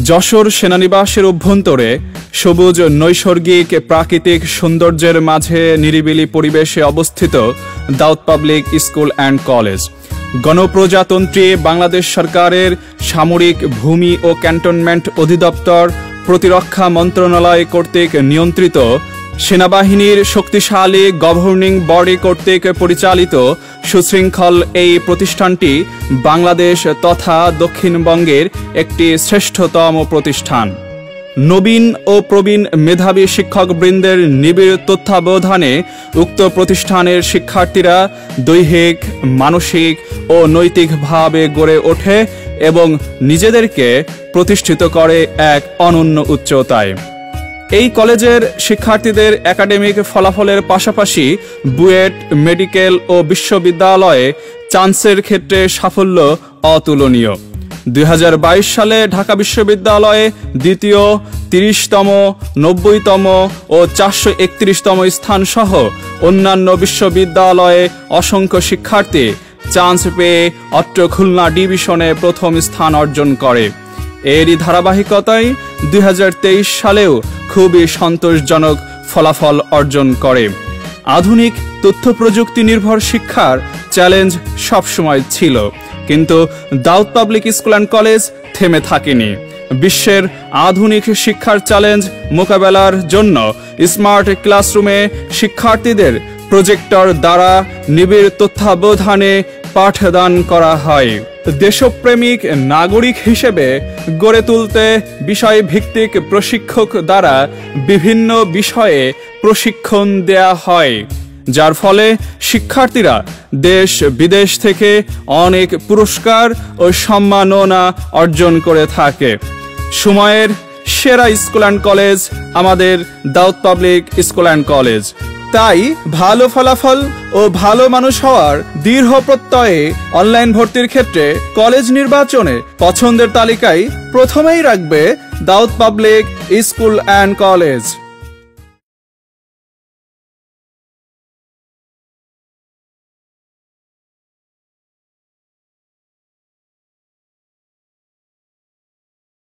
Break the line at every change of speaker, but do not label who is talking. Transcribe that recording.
যশোর সেনানিবাসের অভ্যন্তরে সবুজ নৈসর্গিক প্রাকৃতিক সৌন্দর্যের মাঝে নিরিবিলি পরিবেশে অবস্থিত দাউদ পাবলিক স্কুল অ্যান্ড কলেজ গণপ্রজাতন্ত্রী বাংলাদেশ সরকারের সামরিক ভূমি ও ক্যান্টনমেন্ট অধিদপ্তর প্রতিরক্ষা মন্ত্রণালয় কর্তৃক নিয়ন্ত্রিত সেনাবাহিনীর শক্তিশালী গভর্নিং বডি কর্তৃক পরিচালিত সুশৃঙ্খল এই প্রতিষ্ঠানটি বাংলাদেশ তথা দক্ষিণবঙ্গের একটি শ্রেষ্ঠতম প্রতিষ্ঠান। নবীন ও প্রবীণ মেধাবী শিক্ষকবৃন্দের নিবিড় তত্ত্বাবধানে উক্ত প্রতিষ্ঠানের শিক্ষার্থীরা দৈহিক, মানসিক ও নৈতিকভাবে গড়ে ওঠে এবং নিজেদেরকে প্রতিষ্ঠিত করে এক অনন্য উচ্চতায়। এই কলেজের শিক্ষার্থীদের একাডেমিক ফলাফলের পাশাপাশি বুয়েট, মেডিকেল ও বিশ্ববিদ্যালয়ে চান্সের ক্ষেত্রে সাফল্য অতুলনীয়। 2022 সালে ঢাকা বিশ্ববিদ্যালয়ে দ্বিতীয়, 30তম, 90তম ও 431তম স্থান সহ অন্যান্য বিশ্ববিদ্যালয়ে অসংখ্য শিক্ষার্থী চান্স পেয়ে অত্র খুলনা ডিভিশনে প্রথম স্থান অর্জন করে। এরই ধারাবাহিকতায় 2023 সালেও খুবই সন্তোষজনক ফলাফল অর্জন করে। আধুনিক তথ্য প্রযুক্তি নির্ভর শিক্ষার চ্যালেঞ্জ সবসময় ছিল, কিন্তু দাউদ পাবলিক স্কুল অ্যান্ড কলেজ থেমে থাকেনি। বিশ্বের আধুনিক শিক্ষার চ্যালেঞ্জ মোকাবেলার জন্য স্মার্ট ক্লাসরুমে শিক্ষার্থীদের প্রজেক্টর দ্বারা নিবিড় তত্ত্বাবধানে পাঠদান করা হয়। দেশপ্রেমিক নাগরিক হিসেবে গড়ে তুলতে বিষয়ভিত্তিক প্রশিক্ষক দ্বারা বিভিন্ন বিষয়ে প্রশিক্ষণ দেয়া হয়, যার ফলে শিক্ষার্থীরা দেশ বিদেশ থেকে অনেক পুরস্কার ও সম্মাননা অর্জন করে থাকে। সময়ের সেরা স্কুল অ্যান্ড কলেজ আমাদের দাউদ পাবলিক স্কুল অ্যান্ড কলেজ। তাই ভালো ফলাফল ও ভালো মানুষ হওয়ার দৃঢ় প্রত্যয়ে অনলাইন ভর্তির ক্ষেত্রে কলেজ নির্বাচনে পছন্দের তালিকায় প্রথমেই রাখবে দাউদ পাবলিক স্কুল অ্যান্ড কলেজ।